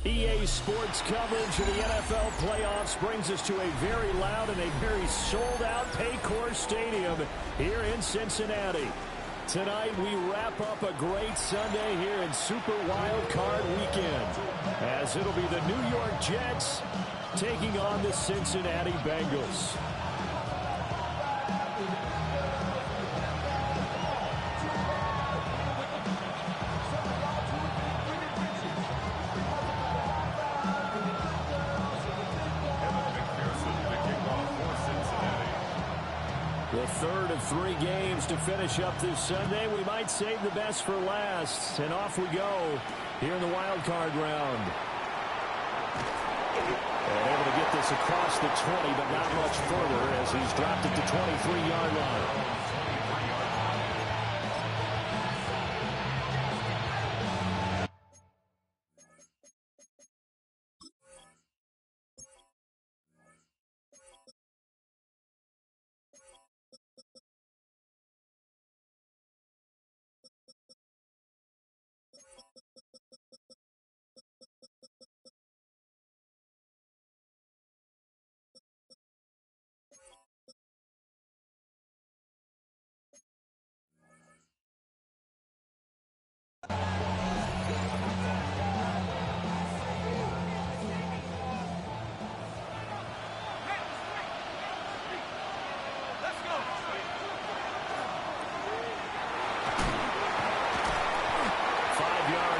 EA Sports coverage of the NFL playoffs brings us to a very loud and a very sold-out Paycor Stadium here in Cincinnati. Tonight, we wrap up a great Sunday here in Super Wild Card Weekend, as it'll be the New York Jets taking on the Cincinnati Bengals. The third of 3 games to finish up this Sunday. We might save the best for last. And off we go here in the wild card round. And able to get this across the 20, but not much further as he's dropped it to 23-yard line.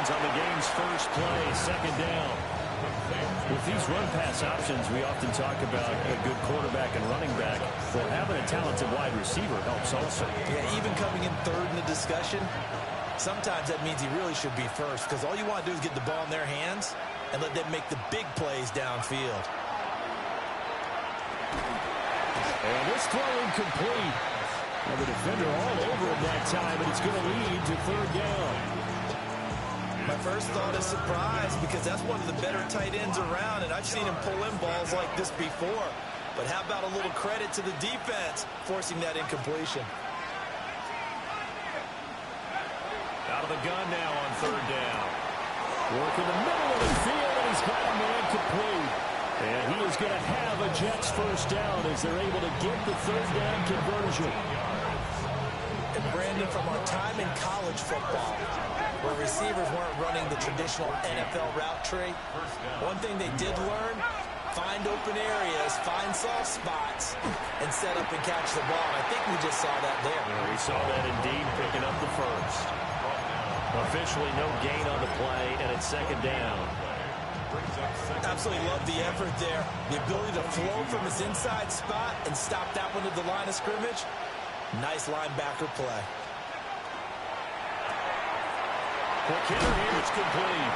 On the game's first play, second down. With these run-pass options, we often talk about a good quarterback and running back. Well, having a talented wide receiver helps also. Yeah, even coming in third in the discussion, sometimes that means he really should be first, because all you want to do is get the ball in their hands and let them make the big plays downfield. And this throw incomplete. Well, the defender all over him that time, and it's going to lead to third down. My first thought is surprise, because that's one of the better tight ends around, and I've seen him pull in balls like this before. But how about a little credit to the defense forcing that incompletion? Out of the gun now on third down. Work in the middle of the field, and he's got a man complete. And he is going to have a Jets first down as they're able to get the third down conversion. And Brandon, from our time in college football, where receivers weren't running the traditional NFL route tree, one thing they did learn, find open areas, find soft spots, and set up and catch the ball. And I think we just saw that there. Yeah, we saw that indeed, picking up the first. Officially no gain on the play, and it's second down. Absolutely love the effort there. The ability to flow from his inside spot and stop that one at the line of scrimmage. Nice linebacker play. Quick hitter here, it's complete.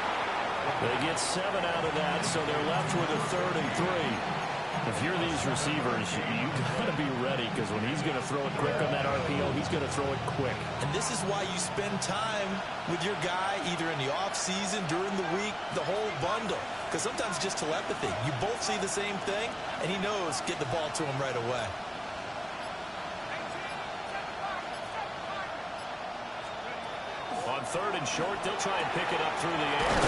They get 7 out of that, so they're left with a 3rd and 3. If you're these receivers, you've got to be ready, because when he's going to throw it quick on that RPO, he's going to throw it quick. And this is why you spend time with your guy, either in the offseason, during the week, the whole bundle. Because sometimes just telepathy. You both see the same thing, and he knows get the ball to him right away. On 3rd and short, they'll try and pick it up through the air.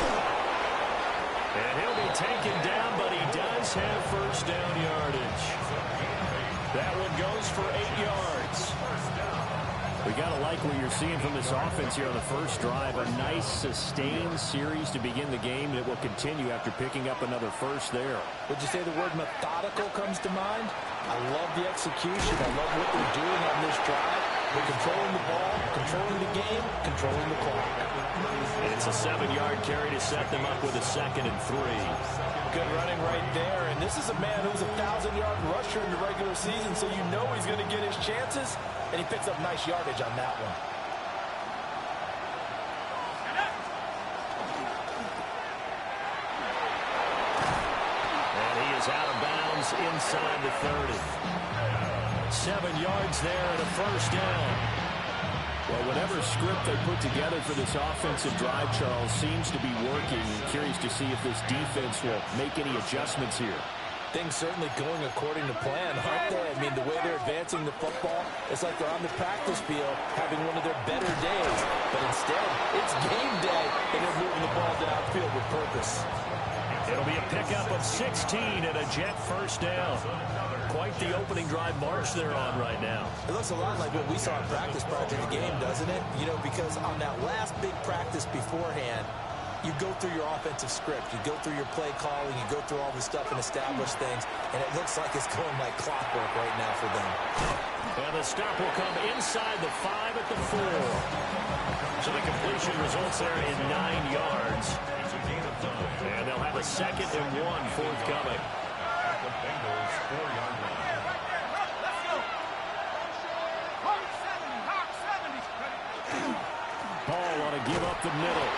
And he'll be taken down, but he does have first down yardage. That one goes for 8 yards. We got to like what you're seeing from this offense here on the first drive. A nice, sustained series to begin the game, and it will continue after picking up another first there. Would you say the word methodical comes to mind? I love the execution. I love what they're doing on this drive. They're controlling the ball, controlling the game, controlling the clock. And it's a 7-yard carry to set them up with a 2nd and 3. Good running right there. And this is a man who's a 1,000-yard rusher in the regular season, so you know he's going to get his chances, and he picks up nice yardage on that one. And he is out of bounds inside the 30. 7 yards there and a first down. Well, whatever script they put together for this offensive drive, Charles, seems to be working. Curious to see if this defense will make any adjustments here. Things certainly going according to plan, aren't they? I mean, the way they're advancing the football, it's like they're on the practice field having one of their better days. But instead, it's game day, and they're moving the ball downfield with purpose. It'll be a pickup of 16 and a Jet first down. Quite the opening drive march they're on right now. It looks a lot like what we saw in practice prior to the game, doesn't it? You know, because on that last big practice beforehand, you go through your offensive script. You go through your play calling. You go through all this stuff and establish things. And it looks like it's going like clockwork right now for them. And the stop will come inside the 5 at the 4. So the completion results there in 9 yards. And they'll have a 2nd and 1 forthcoming. The Bengals 4-yard line. Ball want to give up the middle.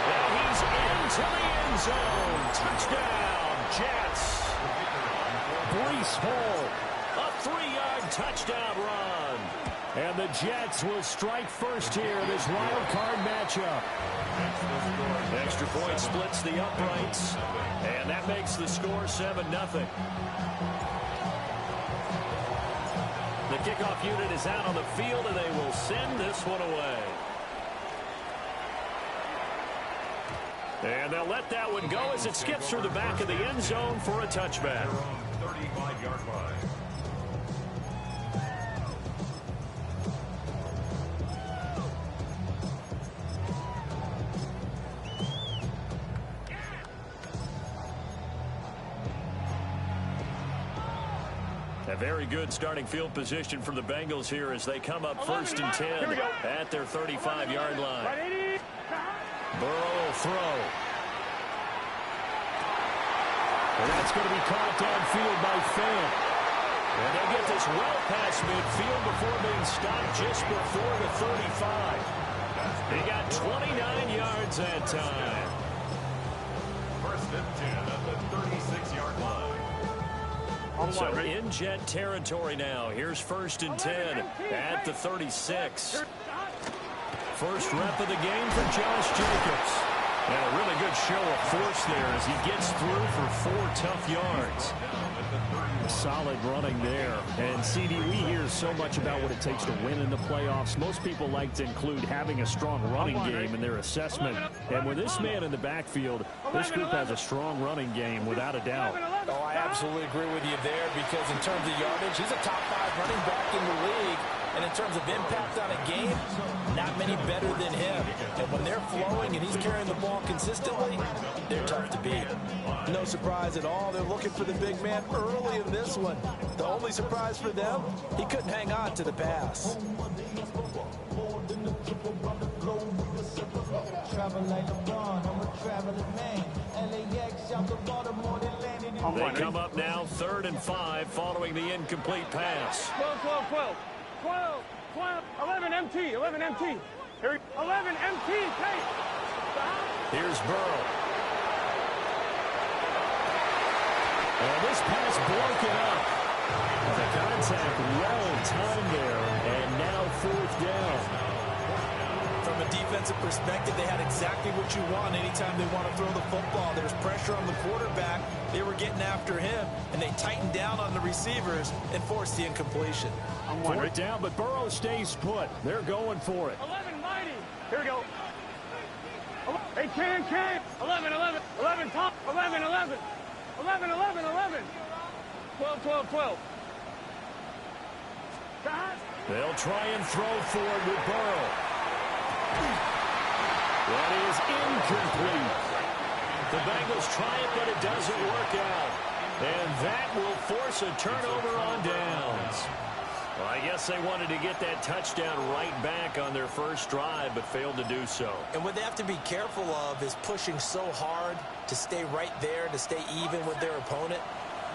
And he's into the end zone. Touchdown, Jets. Breece Hall, a 3-yard touchdown run. And the Jets will strike first here in this wild card matchup. Extra point splits the uprights. And that makes the score 7-0. The kickoff unit is out on the field, and they will send this one away. And they'll let that one go as it skips through the back of the end zone for a touchback. 35-yard line. A very good starting field position for the Bengals here as they come up 1st and 10 at their 35-yard line. Burrow will throw. And that's going to be caught downfield by Fant. And they'll get this well past midfield before being stopped just before the 35. He got 29 yards that time. 1st and 10 at the 36-yard line. So in Jet territory now. Here's 1st and 10 at the 36. First rep of the game for Josh Jacobs. And a really good show of force there as he gets through for 4 tough yards. Solid running there. And CD, we hear so much about what it takes to win in the playoffs. Most people like to include having a strong running game in their assessment. And with this man in the backfield, this group has a strong running game without a doubt. Oh, I absolutely agree with you there because in terms of yardage, he's a top 5 running back in the league. And in terms of impact on a game, not many better than him. And when they're flowing and he's carrying the ball consistently, they're tough to beat. No surprise at all. They're looking for the big man early in this one. The only surprise for them, he couldn't hang on to the pass. They come up now 3rd and 5 following the incomplete pass. 11 MT, 11 MT. Here, 11 MT, take. Here's Burrow. And this pass broken up. The contact well timed there, and now 4th down. From a defensive perspective, they had exactly what you want anytime they want to throw the football. There's pressure on the quarterback. They were getting after him, and they tightened down on the receivers and forced the incompletion. 4th down, but Burrow stays put. They're going for it. 11 mighty. Here we go. Hey, Can. 11, 11, 11, top. 11, 11. 11, 11, 11. 12, 12, 12. They'll try and throw forward with Burrow. That is incomplete. The Bengals try it, but it doesn't work out. And that will force a turnover on downs. Well, I guess they wanted to get that touchdown right back on their first drive, but failed to do so. And what they have to be careful of is pushing so hard to stay right there, to stay even with their opponent,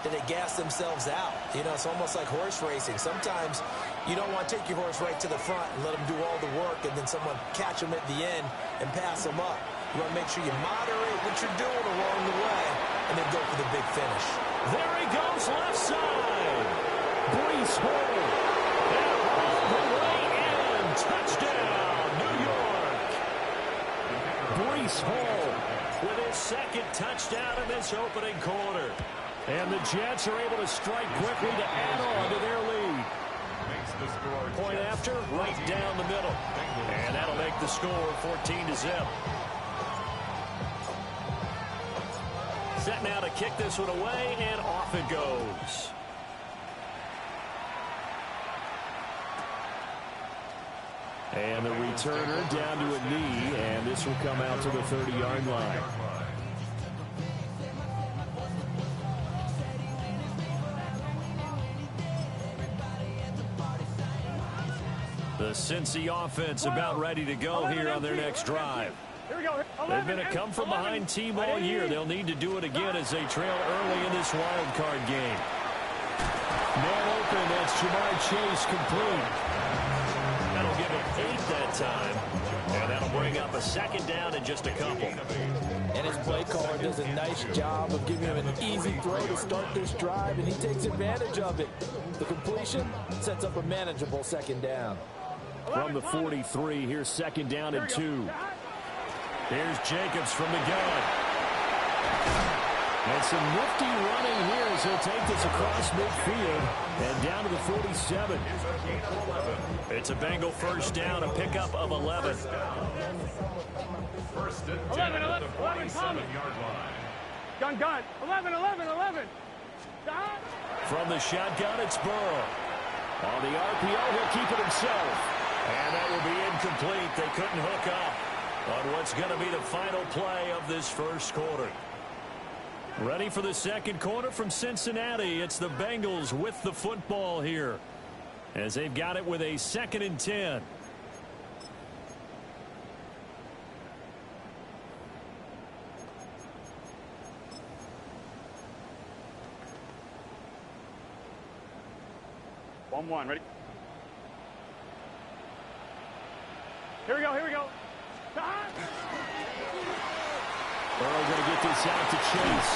that they gas themselves out. You know, it's almost like horse racing. Sometimes you don't want to take your horse right to the front and let them do all the work, and then someone catch them at the end and pass them up. You want to make sure you moderate what you're doing along the way and then go for the big finish. There he goes, left side. Breece Hall. And all the way in. Touchdown, New York. Breece Hall with his 2nd touchdown in this opening quarter. And the Jets are able to strike quickly to add on to their lead. Point after, right down the middle. And that'll make the score 14-0. Set now to kick this one away, and off it goes. And the returner down to a knee, and this will come out to the 30-yard line. The Cincy offense about ready to go here on their next drive. Here we go. They've been a come-from-behind team all year. They'll need to do it again as they trail early in this wild card game. Man open, that's Ja'Marr Chase complete. That'll give him 8 that time, and that'll bring up a second down in just a couple. And his play caller does a nice job of giving him an easy throw to start this drive, and he takes advantage of it. The completion sets up a manageable second down. From the 43, here's second down and 2. Here's Jacobs from the gun. And some nifty running here as he'll take this across midfield and down to the 47. It's a Bengal first down, a pickup of 11. First and 10 11, at the 11, 47-yard line. Gun. 11. Stop. From the shotgun, it's Burrow. On the RPO, he'll keep it himself. And that will be incomplete. They couldn't hook up on what's going to be the final play of this first quarter. Ready for the second quarter from Cincinnati. It's the Bengals with the football here as they've got it with a 2nd and 10. One. Ready? Here we go. Stop. Burrow going to get this out to Chase.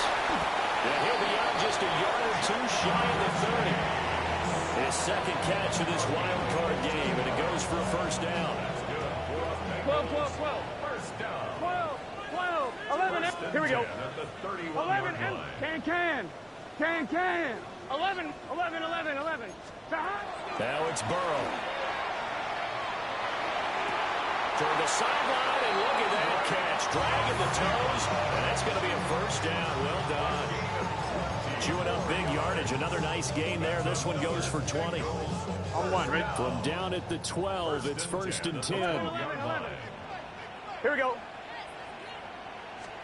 And he'll be out just a yard or 2 shy of the 30. His second catch of this wild card game, and it goes for a first down. 12. First down. 12. 11. Here we go. 11. Can. 11. Stop. Now it's Burrow. Toward the sideline, and look at that catch. Dragging the toes, and that's going to be a first down. Well done. Chewing up big yardage. Another nice gain there. This one goes for 20. On one, right? From down at the 12, it's 1st and 10. 11. Here we go.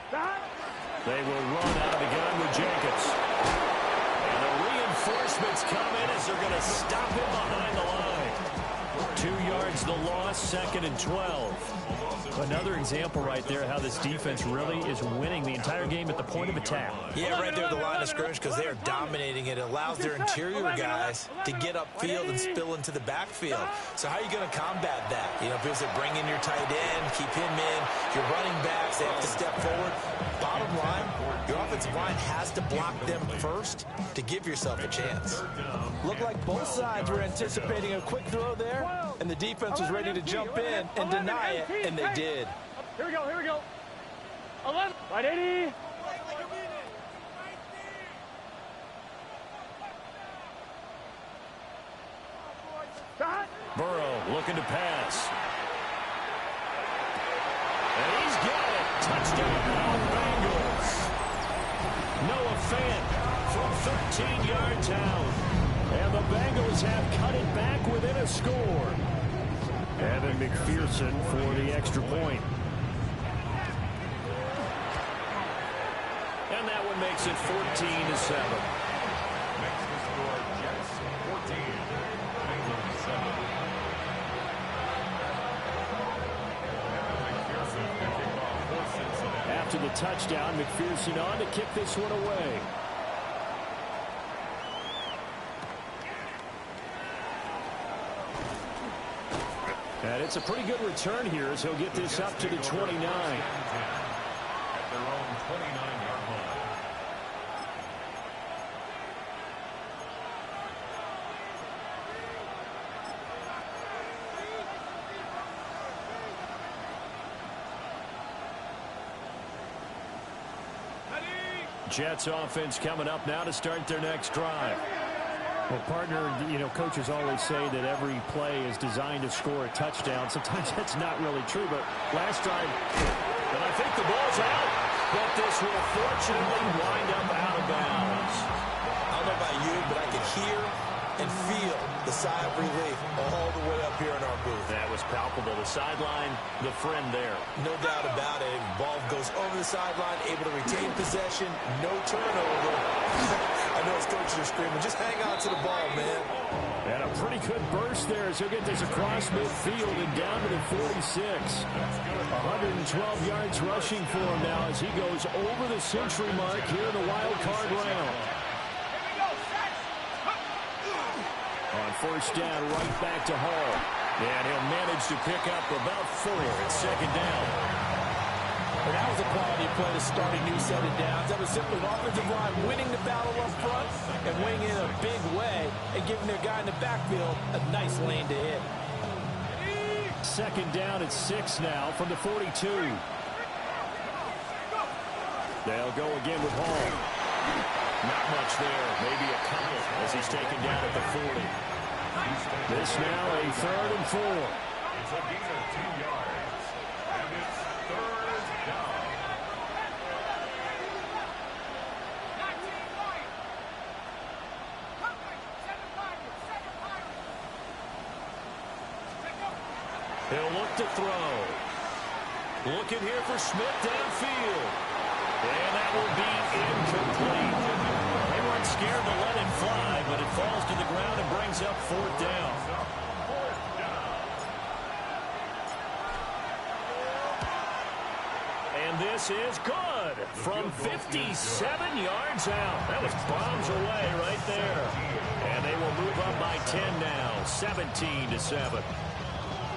Stop. They will run out of the gun with Jacobs. And the reinforcements come in as they're going to stop him behind the line. 2 yards the loss, 2nd and 12. Another example right there how this defense really is winning the entire game at the point of attack. Yeah, right there at the line of scrimmage because they are dominating it. It allows their interior guys to get upfield and spill into the backfield. So how are you going to combat that? You know, because they bring in your tight end, keep him in, your running backs, they have to step forward. Bottom line, your offensive line has to block them first to give yourself a chance. Looked like both sides were anticipating a quick throw there, and the defense was ready to jump in and deny it, and they did. Here we go. 11. Right, 80. Stop. Burrow looking to pass. And he's got it. Touchdown, Bengals. Noah Fant from 13 yards out. And the Bengals have cut it back within a score. Evan McPherson for the extra point. And that one makes it 14-7. Makes the score Jets 14, Bengals 7. McPherson picking off for Cincinnati. After the touchdown, McPherson on to kick this one away. And it's a pretty good return here as he'll get this up to the 29. At their own 29-yard line. Jets offense coming up now to start their next drive. Well, partner, you know, coaches always say that every play is designed to score a touchdown. Sometimes that's not really true, but last drive, And I think the ball's out. But this will fortunately wind up out of bounds. I don't know about you, but I can hear and feel the sigh of relief all the way up here in our booth. That was palpable. The sideline, the friend there. No doubt about it. Ball goes over the sideline, able to retain possession, no turnover. I know his coaches are screaming, just hang on to the ball, man. And a pretty good burst there as he'll get this across midfield and down to the 46. 112 yards rushing for him now as he goes over the century mark here in the wild card round. On first down, right back to Hall. And he'll manage to pick up about 4 at second down. And that was a quality play to start a new set of downs. That was simply an offensive line winning the battle up front and winning in a big way and giving their guy in the backfield a nice lane to hit. Second down at 6 now from the 42. They'll go again with Hall. Not much there. Maybe a couple as he's taken down at the 40. This now a 3rd and 4. It's a gain of 2 yards. And it's 3rd down. He'll look to throw. Looking here for Smith downfield. And that will be incomplete. They weren't scared to let him fly, but it falls to the ground and brings up 4th down. And this is good from 57 yards out. That was bombs away right there. And they will move up by 10 now, 17-7.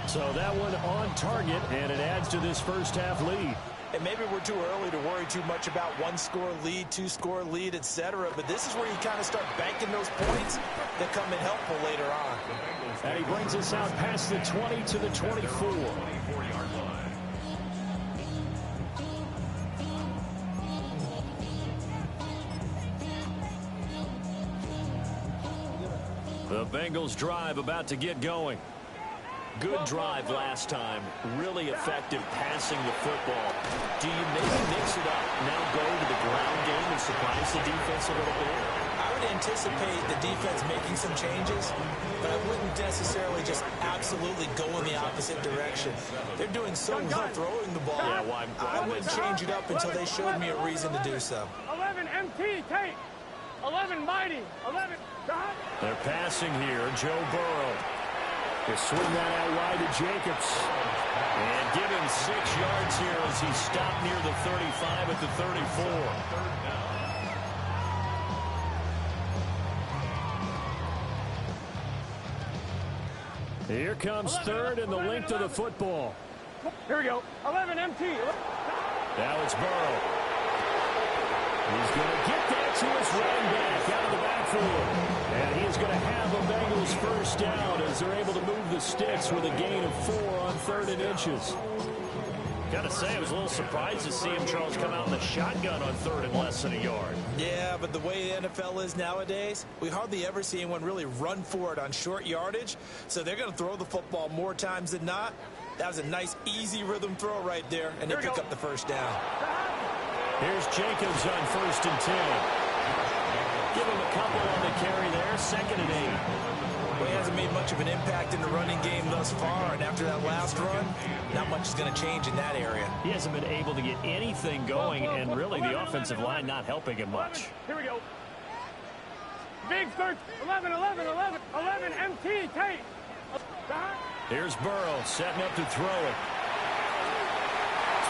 So that one on target, and it adds to this first half lead. And maybe we're too early to worry too much about 1-score lead, 2-score lead, etc. But this is where you kind of start banking those points that come in helpful later on. And he brings us out past the 20 to the 24. 24-yard line. The Bengals drive about to get going. Good drive last time. Really effective passing the football. Do you maybe mix it up, now go to the ground game and surprise the defense a little bit? I would anticipate the defense making some changes, but I wouldn't necessarily just absolutely go in the opposite direction. They're doing so well throwing the ball. Yeah, well, I wouldn't change it up until they showed me a reason to do so. 11 MT, take. 11 mighty. 11 dot. They're passing here. Joe Burrow. They swing that out wide to Jacobs. And give him 6 yards here as he stopped near the 35 at the 34. Here comes 3rd and the length of the football. Here we go. 11 MT. Now it's Burrow. He's going to get that to his running back out of the backfield. And he is going to have the Bengals first down as they're able to move the sticks with a gain of 4 on 3rd and inches. Got to say, I was a little surprised to see him, Charles, come out in the shotgun on 3rd and less than a yard. Yeah, but the way the NFL is nowadays, we hardly ever see anyone really run for it on short yardage. So they're going to throw the football more times than not. That was a nice, easy rhythm throw right there, and they pick up the first down. Here's Jacobs on 1st and 10. Give him a couple on the carry there, 2nd and 8. Well, he hasn't made much of an impact in the running game thus far, and after that last run, not much is going to change in that area. He hasn't been able to get anything going, and really the offensive line not helping him much. Here we go. Big search. 11, 11, 11. 11 MT, take. Here's Burrow setting up to throw it.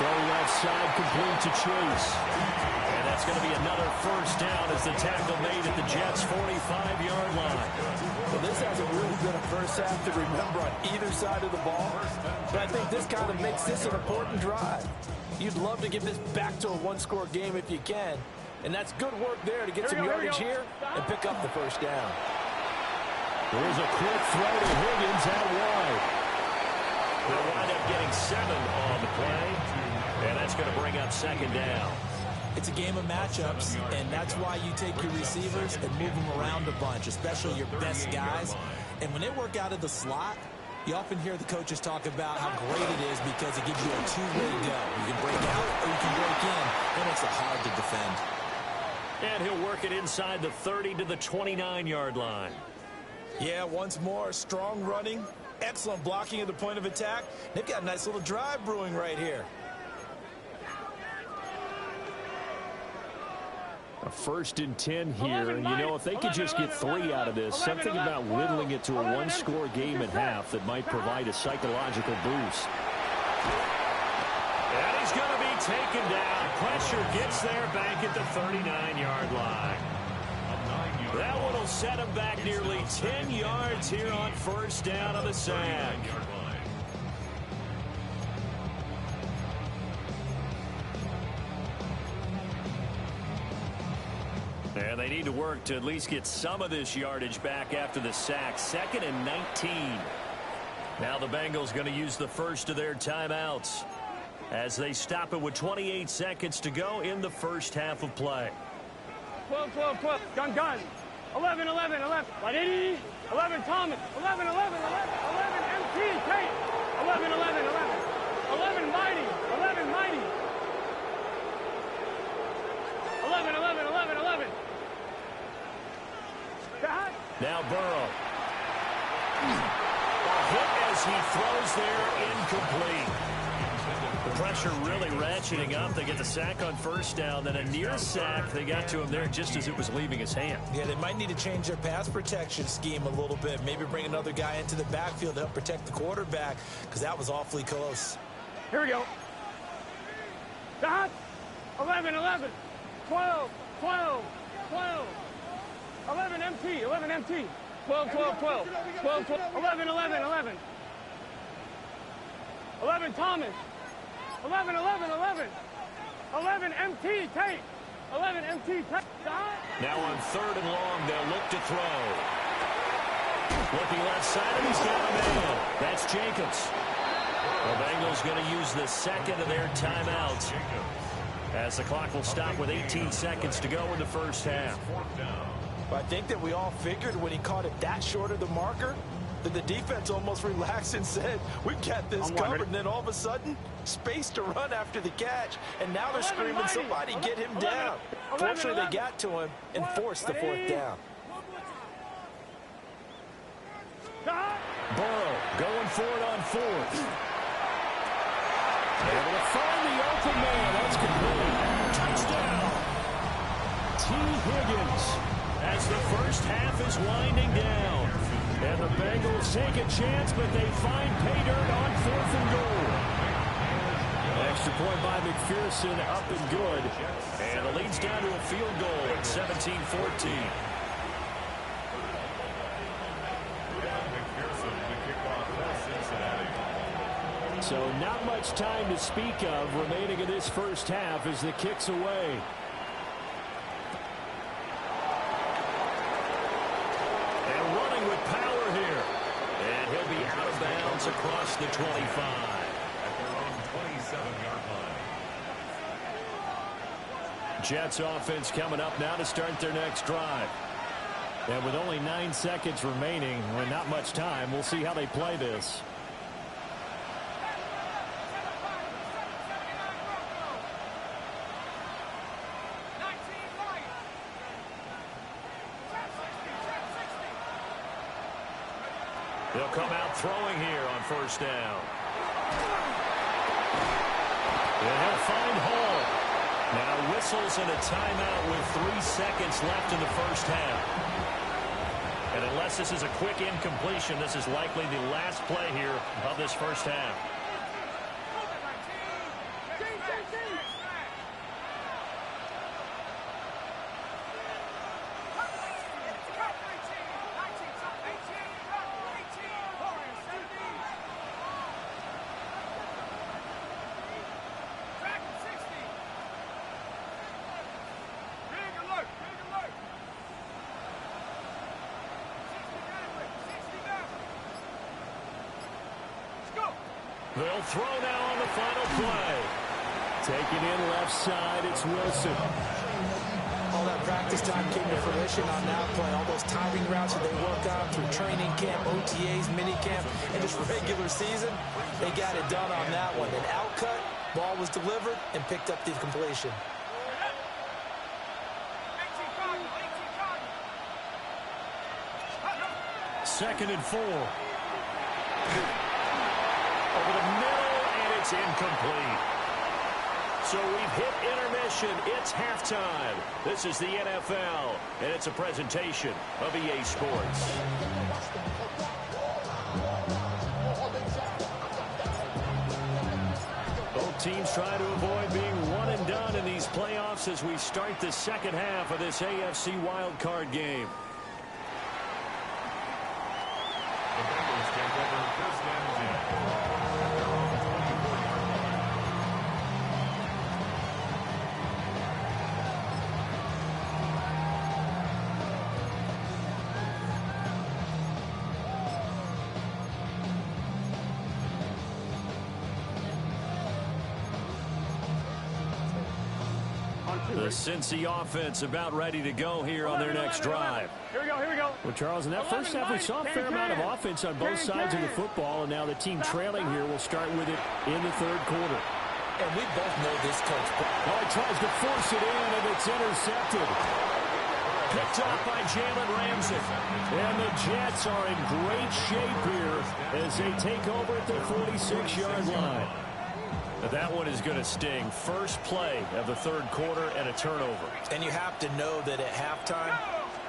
Throw left side complete to Chase. And that's going to be another first down as the tackle made at the Jets' 45-yard line. Well, this hasn't really been a first half to remember on either side of the ball, but I think this kind of makes this an important drive. You'd love to get this back to a 1-score game if you can, and that's good work there to get some yardage here and pick up the first down. There's a quick throw to Higgins out wide. They'll wind up getting 7 on the play, and that's going to bring up 2nd down. It's a game of matchups, and that's why you take your receivers and move them around a bunch, especially your best guys. And when they work out of the slot, You often hear the coaches talk about how great it is because it gives you a two-way go. You can break out or you can break in. That makes it hard to defend. And he'll work it inside the 30 to the 29-yard line. Yeah, once more, strong running, excellent blocking at the point of attack. They've got a nice little drive brewing right here. A 1st and 10 here, and you know, if they could just get 3 out of this, something about whittling it to a one-score game at half that might provide a psychological boost. And he's going to be taken down. Pressure gets there back at the 39-yard line. That one will set him back nearly 10 yards here on 1st down on the sack. And they need to work to at least get some of this yardage back after the sack. 2nd and 19. Now the Bengals going to use the first of their timeouts as they stop it with 28 seconds to go in the first half of play. 12, 12, 12. Gun, gun. 11, 11, 11. 180. 11, Thomas. 11, 11, 11. 11, MT. Tate. 11, 11, 11. 11, Mighty. 11, Mighty. 11, 11, 11, 11. Now Burrow. A hit as he throws there, incomplete. The pressure really ratcheting up. They get the sack on 1st down, then a near sack. They got to him there just as it was leaving his hand. Yeah, they might need to change their pass protection scheme a little bit. Maybe bring another guy into the backfield to help protect the quarterback, because that was awfully close. Here we go. Dot. 11, 11. 12, 12, 12. 11 MT, 11 MT. 12, 12, 12. 12, 12. 11, 11, 11. 11 Thomas. 11, 11, 11. 11 MT, Tate. 11 MT, Tate. Now on 3rd and long, they'll look to throw. Looking left side, and he's got a man. That's Jacobs. The Bengals going to use the 2nd of their timeouts, as the clock will stop with 18 seconds to go in the first half. I think that we all figured when he caught it that short of the marker that the defense almost relaxed and said, we got this covered. And then all of a sudden, space to run after the catch. And now they're screaming, somebody get him down. Fortunately, they got to him and forced the 4th down. Burrow going for it on 4th. Able to find the open man. That's complete. Touchdown. T. Higgins. As the first half is winding down. And the Bengals take a chance, but they find pay dirt on 4th and goal. Extra point by McPherson, up and good. And the lead's down to a field goal at 17-14. So not much time to speak of remaining in this first half as the kick's away. And running with power here. And he'll be out of bounds across the 25. At their own 27-yard line. Jets offense coming up now to start their next drive. And with only 9 seconds remaining and not much time, we'll see how they play this. They'll come out throwing here on first down. And he'll find Hall. Now whistles and a timeout with 3 seconds left in the first half. And unless this is a quick incompletion, this is likely the last play here of this first half. They'll throw now on the final play. Taking in left side, it's Wilson. All that practice time came to fruition on that play. All those timing routes that they work on through training camp, OTAs, mini camp, and just regular season, they got it done on that one. An outcut, ball was delivered, and picked up the completion. Second and 4. Over the middle, and it's incomplete. So we've hit intermission. It's halftime. This is the NFL, and it's a presentation of EA Sports. Both teams try to avoid being one and done in these playoffs as we start the second half of this AFC wildcard game. The Bengals take over first and 10. The Cincy offense about ready to go here on their next drive. Here we go, here we go. Well, Charles, in that first half, we saw a fair amount of offense on both sides of the football, and now the team trailing here will start with it in the third quarter. And we both know this coach. Oh, he tries to force it in, and it's intercepted. Picked up by Jalen Ramsey. And the Jets are in great shape here as they take over at their 46-yard line. That one is going to sting. First play of the third quarter and a turnover. And you have to know that at halftime,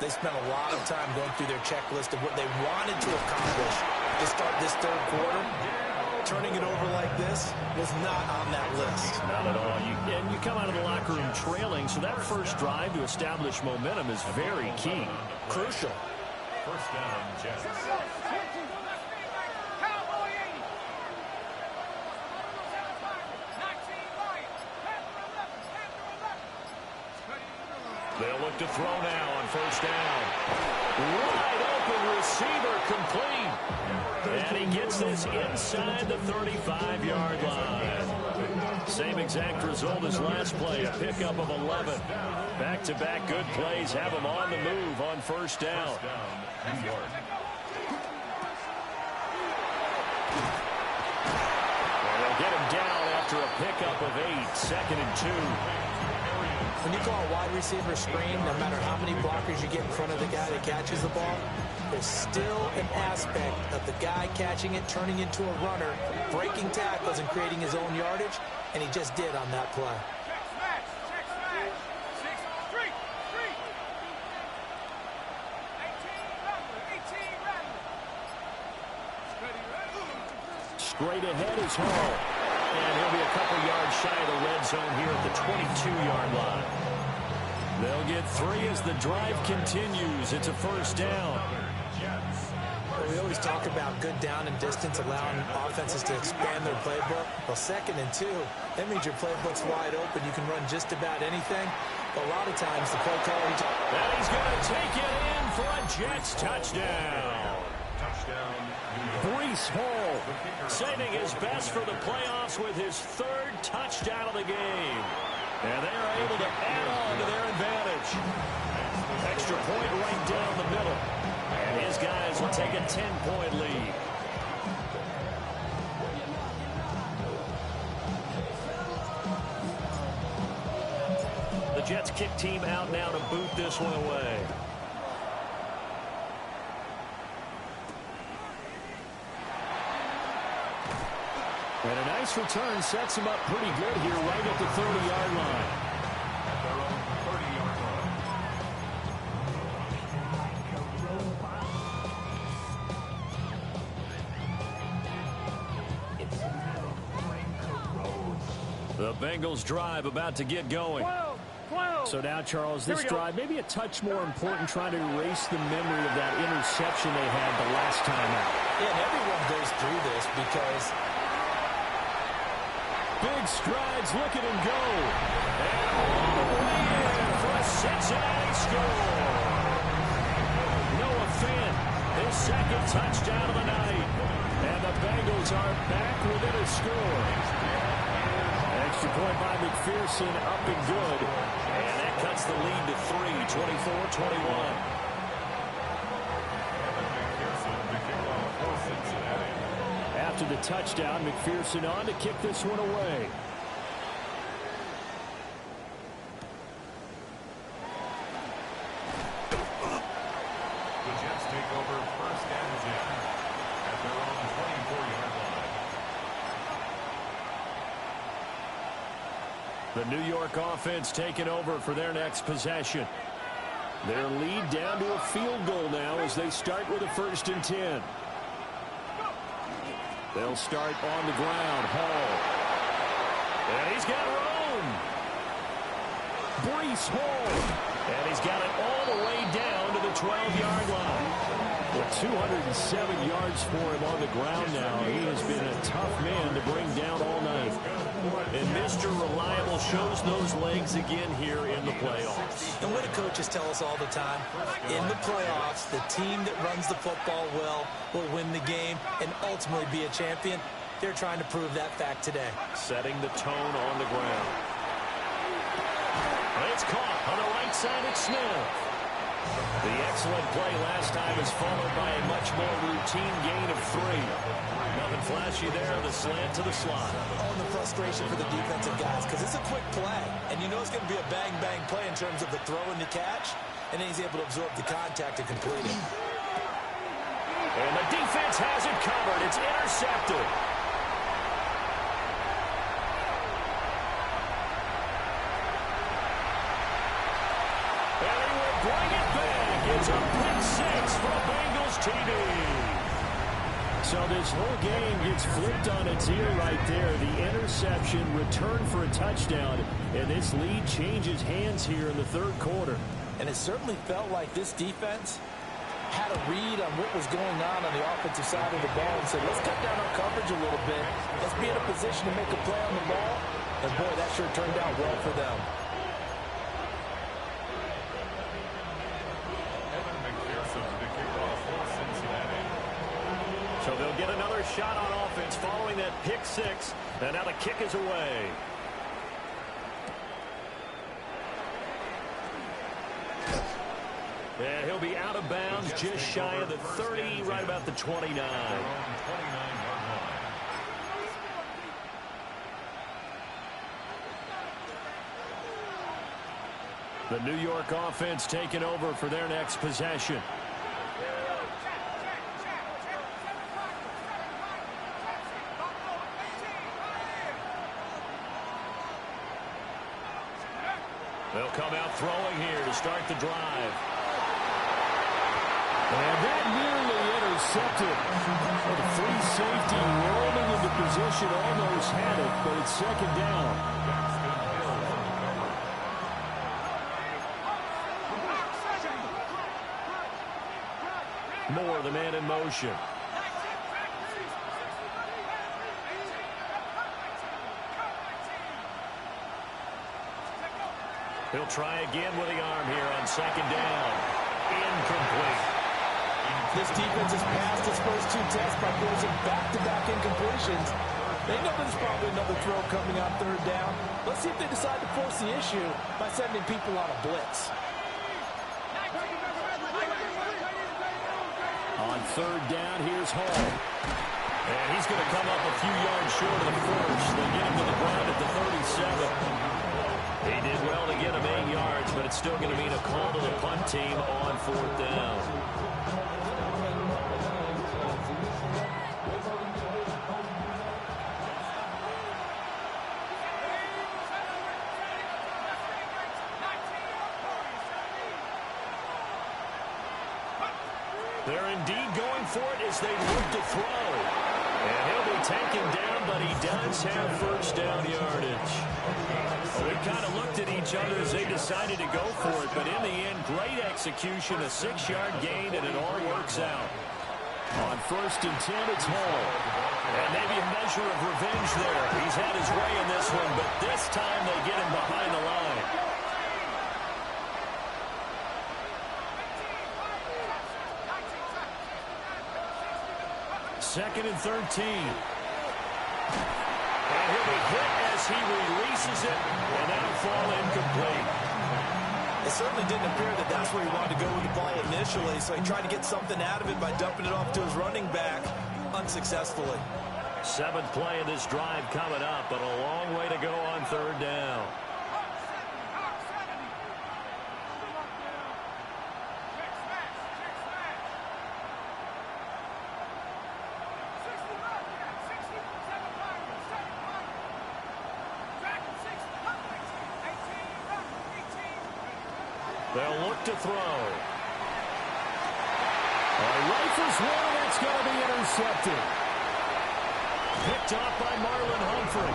they spent a lot of time going through their checklist of what they wanted to accomplish to start this third quarter. Turning it over like this was not on that list. Not at all. And you come out of the locker room trailing, so that first drive to establish momentum is very key. Crucial. First down, Jets. They'll look to throw now on first down. Wide open receiver complete. And he gets this inside the 35-yard line. Same exact result as last play, a pickup of 11. Back-to-back good plays have him on the move on first down. New York. And they'll get him down after a pickup of 8, second and 2. When you call a wide receiver screen, no matter how many blockers you get in front of the guy that catches the ball, there's still an aspect of the guy catching it, turning into a runner, breaking tackles and creating his own yardage, and he just did on that play. Straight ahead is Hall. And he'll be a couple yards shy of the red zone here at the 22-yard line. They'll get 3 as the drive continues. It's a first down. We always talk about good down and distance, allowing offenses to expand their playbook. Well, second and 2, that means your playbook's wide open. You can run just about anything. But a lot of times the play caller... And he's going to take it in for a Jets touchdown. Touchdown, New York. Breece Hall saving his best for the playoffs with his 3rd touchdown of the game. And they are able to add on to their advantage. Extra point right down the middle. And his guys will take a 10-point lead. The Jets kick team out now to boot this one away. And a nice return sets him up pretty good here right at the 30-yard line. At their own 30-yard line. The Bengals drive about to get going. 12. So now, Charles, this drive maybe a touch more important, trying to erase the memory of that interception they had the last time out. Yeah, and everyone goes through this because... Big strides, look at him go. And all the way in for a Cincinnati score. Noah Fant, his 2nd touchdown of the night. And the Bengals are back within a score. Extra point by McPherson, up and good. And that cuts the lead to 3, 24-21. After the touchdown, McPherson on to kick this one away. The Jets take over 1st and 10 at their own 24-yard line. The New York offense taking over for their next possession. Their lead down to a field goal now as they start with a 1st and 10. They'll start on the ground. Hall. And he's got room. Breece Hall. And he's got it all the way down to the 12-yard line. With 207 yards for him on the ground now. He has been a tough man to bring down all night. And Mr. Reliable shows those legs again here in the playoffs. And what do coaches tell us all the time? In the playoffs, the team that runs the football well will win the game and ultimately be a champion. They're trying to prove that fact today. Setting the tone on the ground. It's caught on the right side at Smith. The excellent play last time is followed by a much more routine gain of 3. Nothing flashy there, the slant to the slot. Oh, and the frustration for the defensive guys, because it's a quick play. And you know it's going to be a bang-bang play in terms of the throw and the catch. And then he's able to absorb the contact to complete it. And the defense has it covered. It's intercepted. And he will bring it back. It's a pick 6 for Bengals TD. So this whole game gets flipped on its ear right there. The interception, return for a touchdown, and this lead changes hands here in the 3rd quarter. And it certainly felt like this defense had a read on what was going on the offensive side of the ball and said, let's cut down our coverage a little bit. Let's be in a position to make a play on the ball. And, boy, that sure turned out well for them. Evan McPherson to kick off for Cincinnati. So they'll get another shot on offense following that pick 6. And now the kick is away. And he'll be out of bounds just shy of the 30, right about the 29. The New York offense taking over for their next possession. They'll come out throwing here to start the drive. And that nearly intercepted. The free safety rolling into position, almost had it, but it's 2nd down. Moore, the man in motion. He'll try again with the arm here on 2nd down. Incomplete. This defense has passed its first 2 tests by forcing back-to-back incompletions. They know there's probably another throw coming on 3rd down. Let's see if they decide to force the issue by sending people on a blitz. On 3rd down, here's Hall. And he's going to come up a few yards short of the 1st. They get him to the ground at the 37. He did well to get him 8 yards, but it's still going to mean a call to the punt team on 4th down. They're indeed going for it as they look to throw. And he'll be taken down, but he does have 1st down yardage. Well, we kind of looked at each other as they decided to go for it, but in the end, great execution, a 6-yard gain, and it all works out. On 1st and 10, it's Hall. And maybe a measure of revenge there. He's had his way in this one, but this time they get him behind the line. 2nd and 13. And he'll be hit as he releases it, and that'll fall incomplete. It certainly didn't appear that that's where he wanted to go with the ball initially, so he tried to get something out of it by dumping it off to his running back unsuccessfully. 7th play of this drive coming up, but a long way to go on 3rd down. They'll look to throw. Rifles one, that's going to be intercepted. Picked off by Marlon Humphrey.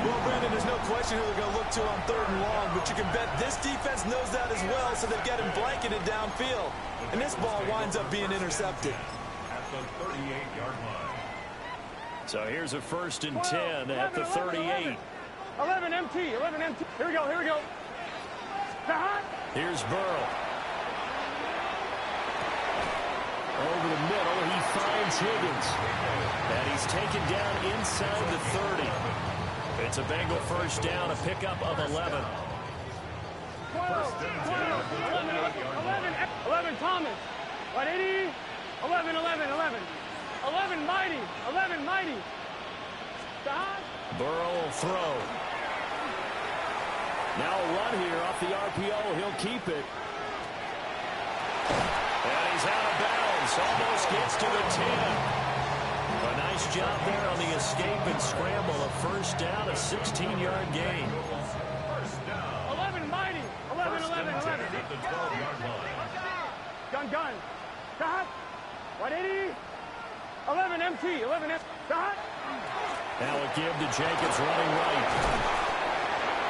Well, Brandon, there's no question who they're going to look to on 3rd and long, but you can bet this defense knows that as well, so they've got him blanketed downfield. And this ball winds up being intercepted. At the 38-yard line. So here's a 1st and 10 at the 38. 11 MT, 11 MT. Here we go, here we go. Here's Burrow. Over the middle, he finds Higgins. And he's taken down inside the 30. It's a Bengal 1st down, a pickup of 11. 11 Thomas. 180. 11, 11 Mighty. 11 Mighty. Burrow will throw. Now a run here off the RPO. He'll keep it. And he's out of bounds. Almost gets to the 10. A nice job there on the escape and scramble. A 1st down, a 16-yard gain. 11 Mighty. 11. Gun. Dot. 180. 11 MT. 11 MT. Dot. Now a give to Jacobs running right.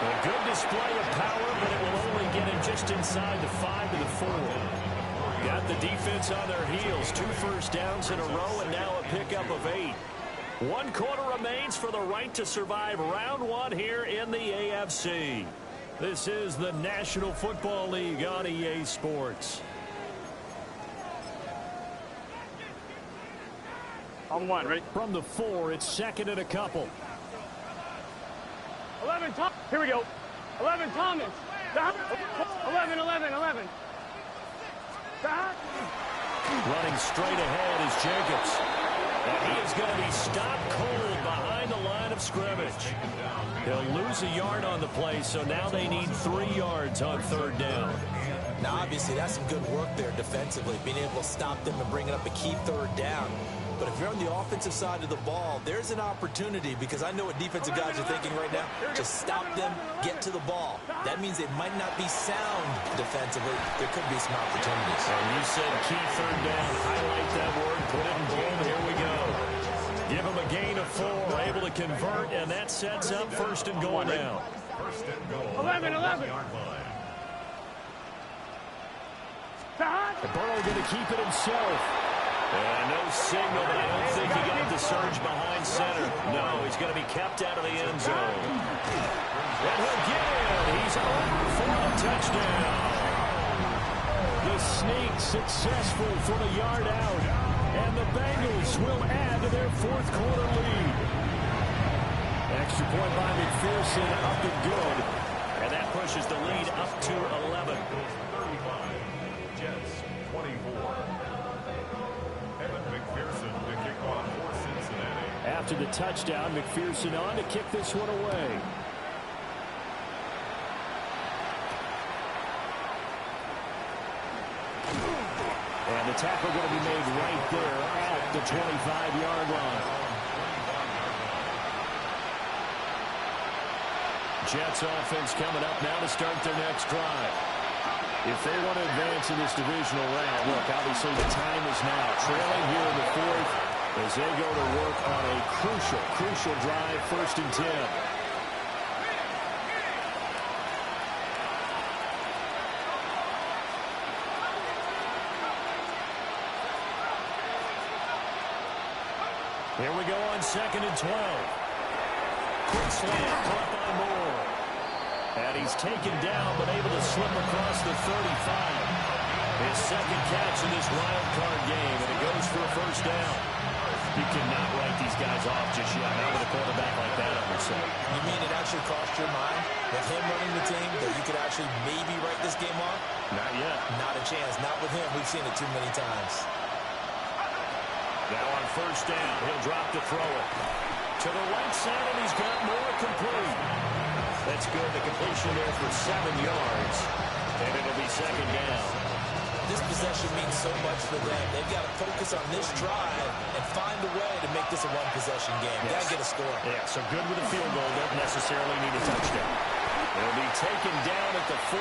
A good display of power, but it will only get him just inside the 5 to the 4. Got the defense on their heels. 2 1st downs in a row, and now a pickup of 8. 1 quarter remains for the right to survive round 1 here in the AFC. This is the National Football League on EA Sports. On 1, ready? From the 4, it's 2nd and a couple. 11 Thomas. Here we go. 11 Thomas. 11. Running straight ahead is Jacobs. And he is going to be stopped cold behind the line of scrimmage. He'll lose a yard on the play, so now they need 3 yards on 3rd down. Now, obviously, that's some good work there defensively, being able to stop them and bringing up a key 3rd down. But if you're on the offensive side of the ball, there's an opportunity, because I know what defensive guys are thinking right now. Just stop them, get to the ball. That means it might not be sound defensively. There could be some opportunities. And you said key 3rd down. Highlight that word, put it in bold. Here we go. Give them a gain of 4, able to convert, and that sets up 1st and goal now. 1st and goal. 11. Burrow going to keep it himself. No signal, but I don't think he got the surge behind center. No, he's going to be kept out of the end zone. And he'll get in. He's over for the touchdown. The sneak successful from a yard out. And the Bengals will add to their 4th quarter lead. Extra point by McPherson, up and good. And that pushes the lead up to 11. 35. Jets 24. After the touchdown, McPherson on to kick this one away. And the tackle going to be made right there at the 25-yard line. Jets offense coming up now to start their next drive. If they want to advance in this divisional round, look, obviously the time is now. Trailing here in the 4th as they go to work on a crucial drive, 1st and 10. Here we go on 2nd and 12. Quick slant caught by Moore. And he's taken down but able to slip across the 35. His 2nd catch in this wild card game, and it goes for a 1st down. You cannot write these guys off just yet. Not with a quarterback like that on your side. You mean it actually crossed your mind with him running the team that you could actually maybe write this game off? Not yet. Not a chance. Not with him. We've seen it too many times. Now on first down, he'll drop to throw it. To the right side, and he's got more complete. That's good. The completion there for 7 yards. And it'll be second down. This possession means so much for them. They've got to focus on this drive and find a way to make this a one-possession game. Yes. Got to get a score. Yeah, so good with a field goal. Don't necessarily need a touchdown. They'll be taken down at the 48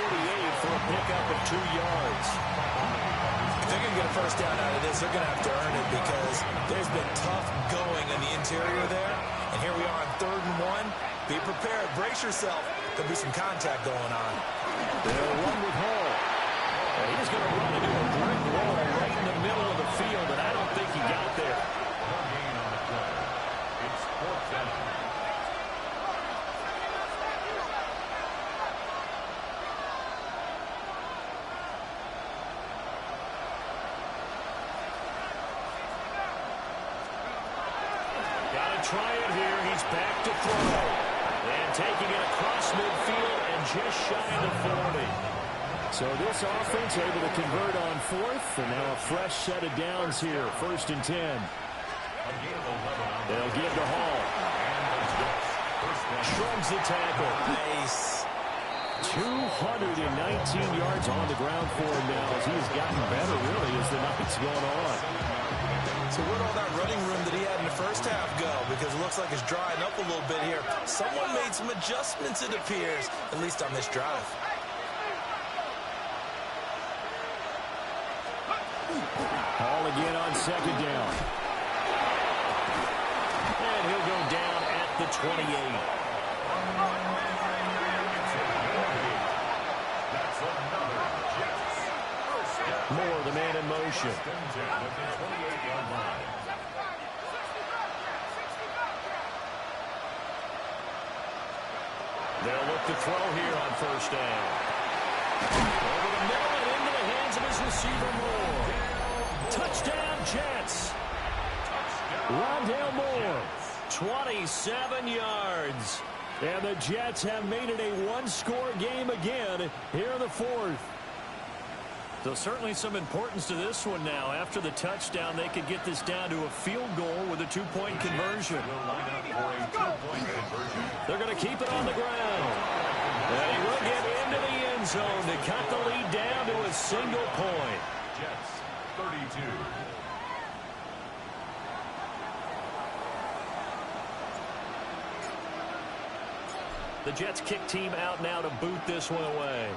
for a pickup of 2 yards. If they're going to get a first down out of this, they're going to have to earn it because there's been tough going in the interior there. And here we are on 3rd and 1. Be prepared. Brace yourself. There'll be some contact going on. They'll run with Hall. And he's going to run into a brick wall right in the middle of the field, and I don't think he got there. Gain on the play. It's 4th down. Got to try it here. He's back to throw. And taking it across midfield and just shy of the 40. So this offense able to convert on 4th, and now a fresh set of downs here. 1st and 10. They'll give to Hall. Shrugs the tackle. Nice. 219 yards on the ground for him now as he's gotten better, really, as the night's going on. So where'd all that running room that he had in the first half go? Because it looks like it's drying up a little bit here. Someone made some adjustments, it appears, at least on this drive. Hall again on 2nd down. And he'll go down at the 28. Moore, the man in motion. They'll look to throw here on first down. Over the middle and into the hands of his receiver, Moore. Touchdown, Jets. Rondale Moore. 27 yards. And the Jets have made it a one-score game again here in the 4th. So certainly some importance to this one now. After the touchdown, they could get this down to a field goal with a 2-point conversion. They're going to keep it on the ground. And he will get into the end zone to cut the lead down to a single point. Jets, 32. The Jets kick team out now to boot this one away.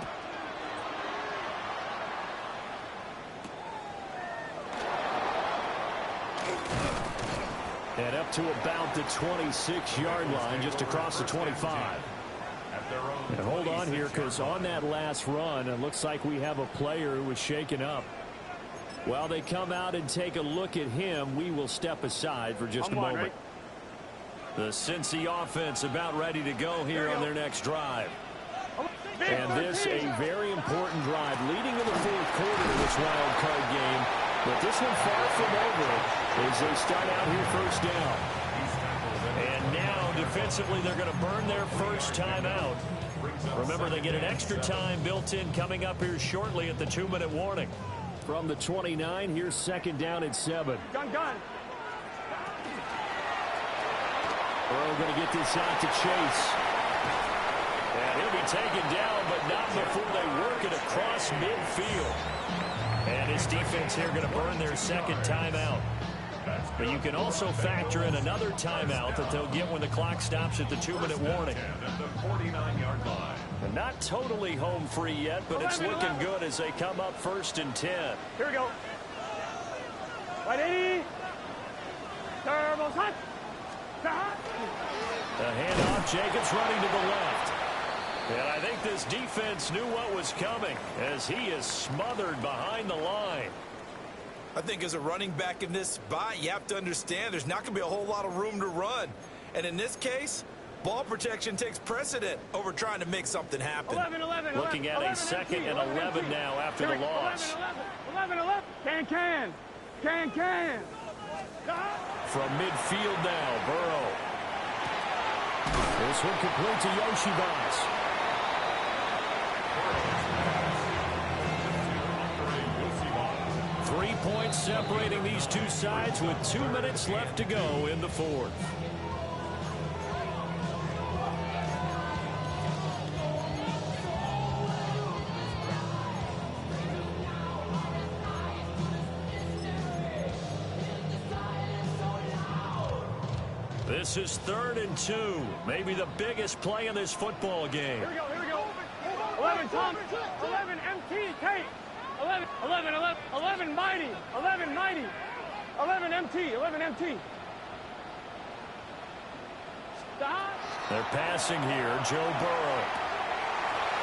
And up to about the 26-yard line, just across the 25. And hold on here, because on that last run, it looks like we have a player who was shaken up. While they come out and take a look at him, we will step aside for just a moment. Right? The Cincy offense about ready to go here on their next drive. And this a very important drive leading in the 4th quarter of this wild card game. But this one far from over as they start out here first down. And now defensively they're going to burn their first time out. Remember, they get an extra time built in coming up here shortly at the 2-minute warning. From the 29, here's 2nd down at 7. Gun. Burrow going to get this out to Chase. And he'll be taken down, but not before they work it across midfield. And his defense here going to burn their second timeout. But you can also factor in another timeout that they'll get when the clock stops at the 2-minute warning. And not totally home free yet, but it's looking good as they come up 1st and 10. Here we go. Ready? Turbo's hot. The handoff, Jacobs running to the left. And I think this defense knew what was coming as he is smothered behind the line. I think as a running back in this spot, you have to understand there's not going to be a whole lot of room to run. And in this case, ball protection takes precedent over trying to make something happen. 11. Looking at a 2nd and 11 now after the loss. 11. Can. from midfield now. Burrow. This one complete to Yoshibas. 3 points separating these two sides with 2 minutes left to go in the fourth. This is 3rd and 2. Maybe the biggest play in this football game. Here we go, here we go. 11 Thompson, 11 MT, Tate. 11 Mighty, 11 Mighty. 11 MT, 11 MT. Stop. They're passing here, Joe Burrow.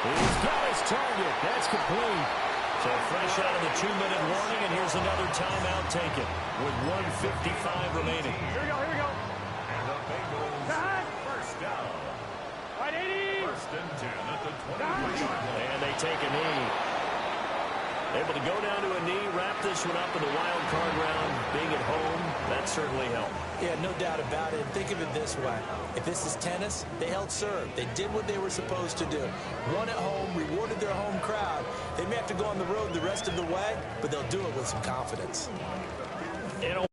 He's got his target. That's complete. So fresh out of the 2-minute warning, and here's another timeout taken with 1:55 remaining. Here we go, here we go. And the Bengals first down. Right, 80. 1st and 10 at the 23-yard line. And they take a knee. Able to go down to a knee, wrap this one up in the wild card round. Being at home, that certainly helped. Yeah, no doubt about it. Think of it this way. If this is tennis, they held serve. They did what they were supposed to do. Won at home, rewarded their home crowd. They may have to go on the road the rest of the way, but they'll do it with some confidence.